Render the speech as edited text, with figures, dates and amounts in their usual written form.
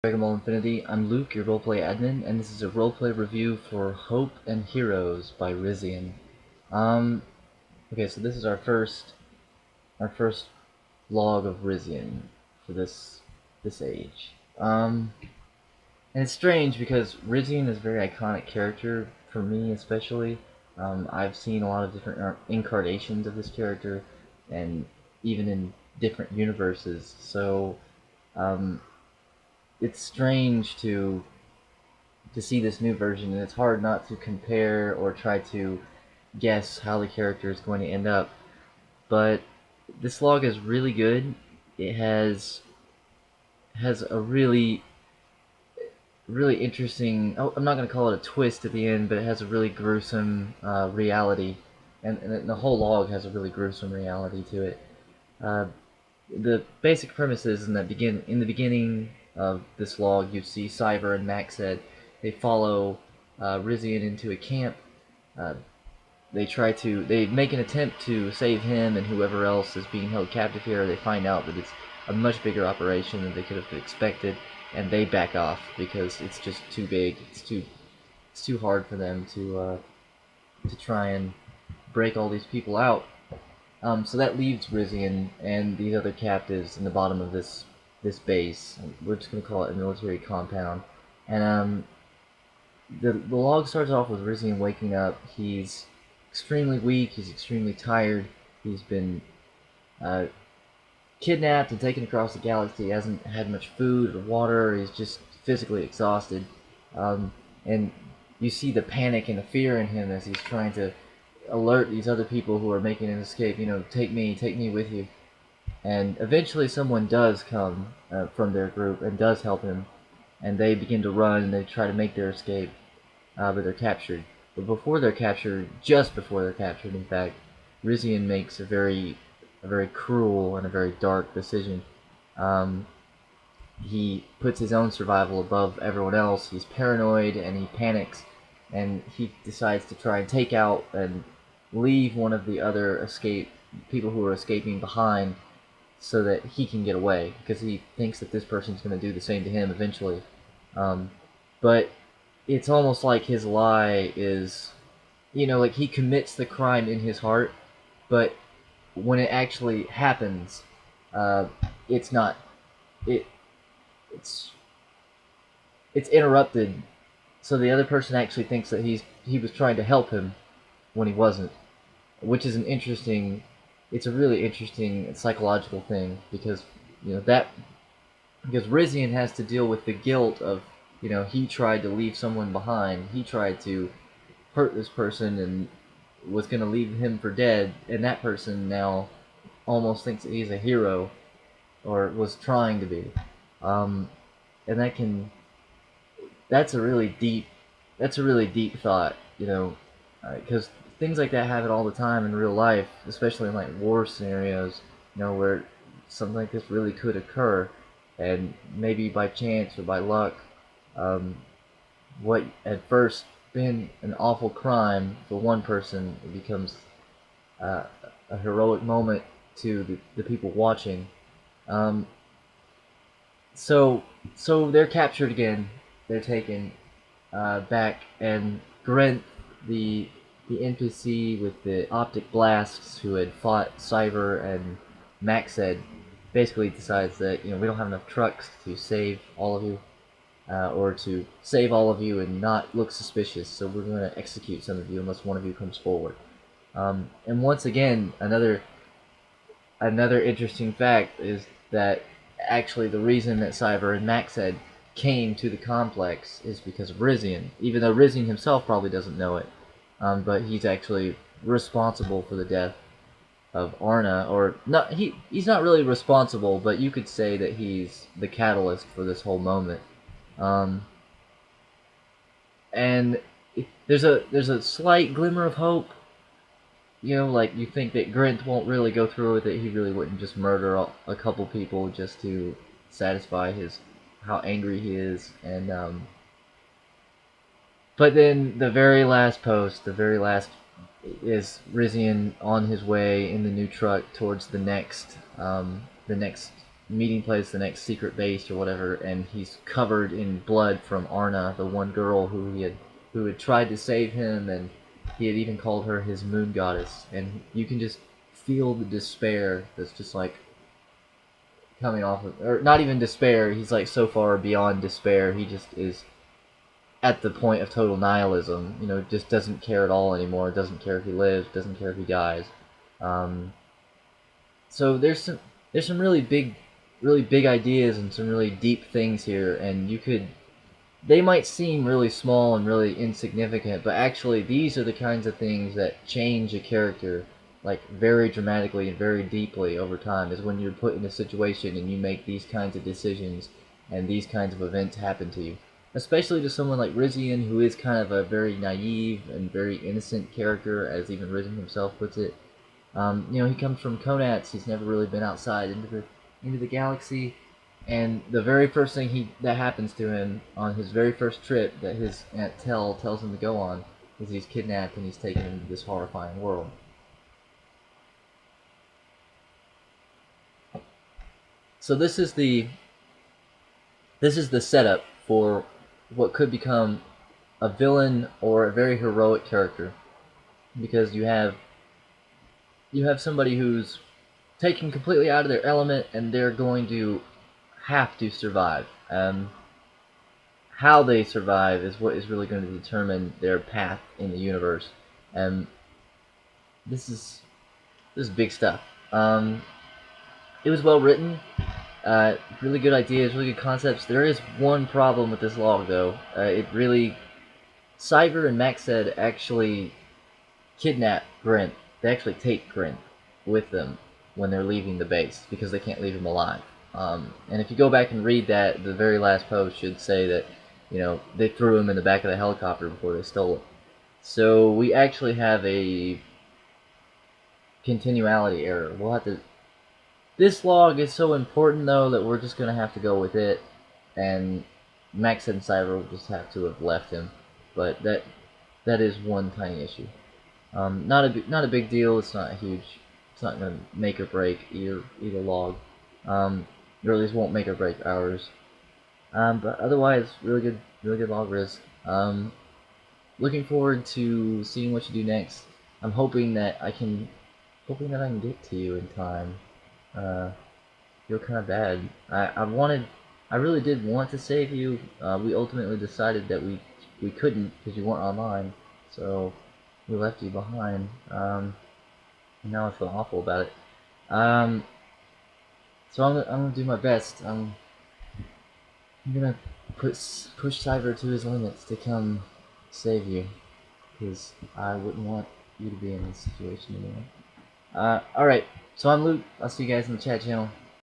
Dragon Ball Infinity. I'm Luke, your roleplay admin, and this is a roleplay review for Hope and Heroes by Rizion. Um, okay, so this is our first log of Rizion for this age. And it's strange because Rizion is a very iconic character for me, especially. I've seen a lot of different incarnations of this character, and even in different universes. So, um, it's strange to see this new version, and it's hard not to compare or try to guess how the character is going to end up. But this log is really good. It has a really interesting. Oh, I'm not going to call it a twist at the end, but it has a really gruesome reality, and the whole log has a really gruesome reality to it. Uh, the basic premise is in the beginning of this log, you see Cyber and Maxed. They follow Rizion into a camp. Uh, they make an attempt to save him and whoever else is being held captive here. They find out that it's a much bigger operation than they could have expected, and they back off because it's just too big. It's too hard for them to try and break all these people out. So that leaves Rizion and these other captives in the bottom of this base. We're just gonna call it a military compound. And the log starts off with Rizion waking up. He's extremely weak. He's extremely tired. He's been uh, kidnapped and taken across the galaxy. He hasn't had much food or water. He's just physically exhausted. Um, and you see the panic and the fear in him as he's trying to alert these other people who are making an escape. Take me with you. And eventually, someone does come from their group and does help him. And they begin to run and they try to make their escape, but they're captured. But before they're captured, just before they're captured, in fact, Rizion makes a very cruel and a very dark decision. Um, he puts his own survival above everyone else. He's paranoid and he panics, and he decides to try and take out and leave one of the other escape people who are escaping behind, so that he can get away because he thinks that this person's going to do the same to him eventually. Um, but it's almost like his lie is, like he commits the crime in his heart, but when it actually happens, uh, it's not. It it's it's interrupted, so the other person actually thinks that he was trying to help him when he wasn't, which is an interesting. It's a really interesting psychological thing because that because Rizion has to deal with the guilt of he tried to leave someone behind. He tried to hurt this person and was going to leave him for dead, and that person now almost thinks that he's a hero or was trying to be. Um, and that's a really deep thought, because things like that happen all the time in real life, especially in like war scenarios, where something like this really could occur, and maybe by chance or by luck, um, what at first been an awful crime for one person, it becomes uh, a heroic moment to the people watching. Um, so so they're captured again. They're taken back, and Grant, the the NPC with the optic blasts who had fought Cyber and Maxed, basically decides that we don't have enough trucks to save all of you, or to save all of you and not look suspicious. So we're going to execute some of you unless one of you comes forward. And once again, another interesting fact is that actually the reason that Cyber and Maxed came to the complex is because of Rizion, even though Rizion himself probably doesn't know it. But he's actually responsible for the death of Arna, or not. He's not really responsible, but you could say that he's the catalyst for this whole moment. Um, and there's a slight glimmer of hope. Like you think that Grint won't really go through with it. He really wouldn't just murder a couple people just to satisfy his how angry he is. And but then the very last post, the very last is Rizion on his way in the new truck towards the next meeting place, the next secret base or whatever, and he's covered in blood from Arna, the one girl who had tried to save him, and he had even called her his moon goddess, and you can just feel the despair that's just like coming off of, or not even despair, he's like so far beyond despair, he just is at the point of total nihilism, you know, just doesn't care at all anymore, doesn't care if he lives, doesn't care if he dies. Um, so there's some really big ideas and some really deep things here, and you could they might seem really small and really insignificant, but actually these are the kinds of things that change a character like very dramatically and very deeply over time, is when you're put in a situation and you make these kinds of decisions and these kinds of events happen to you. Especially to someone like Rizion, who is kind of a very naive and very innocent character, as even Rizion himself puts it. You know, he comes from Konats. He's never really been outside into the galaxy, and the very first thing that happens to him on his very first trip that his Aunt Tell tells him to go on is he's kidnapped and he's taken into this horrifying world. So this is the setup for what could become a villain or a very heroic character, because you have somebody who's taken completely out of their element and they're going to have to survive. How they survive is what is really going to determine their path in the universe. And this is this is big stuff. It was well written, really good ideas, really good concepts. There is one problem with this log, though. It really Cyber and Maxed actually kidnap Grint. They actually take Grint with them when they're leaving the base because they can't leave him alive. And if you go back and read that, the very last post should say that, you know, they threw him in the back of the helicopter before they stole it. So we actually have a continuality error. We'll have to. This log is so important though that we're just gonna have to go with it, and Max and Cyber will just have to have left him. But that is one tiny issue. Not a big deal. It's not huge. It's not gonna make or break either log. Or at least won't make or break ours. But otherwise, really good log risk. Looking forward to seeing what you do next. I'm hoping that I can get to you in time. Feel kind of bad. I really did want to save you. We ultimately decided that we couldn't because you weren't online, so we left you behind. And now I feel awful about it. Um, so I'm gonna do my best. I'm gonna push Cyber to his limits to come save you, because I wouldn't want you to be in this situation anymore. Alright, so I'm Luke. I'll see you guys in the chat channel.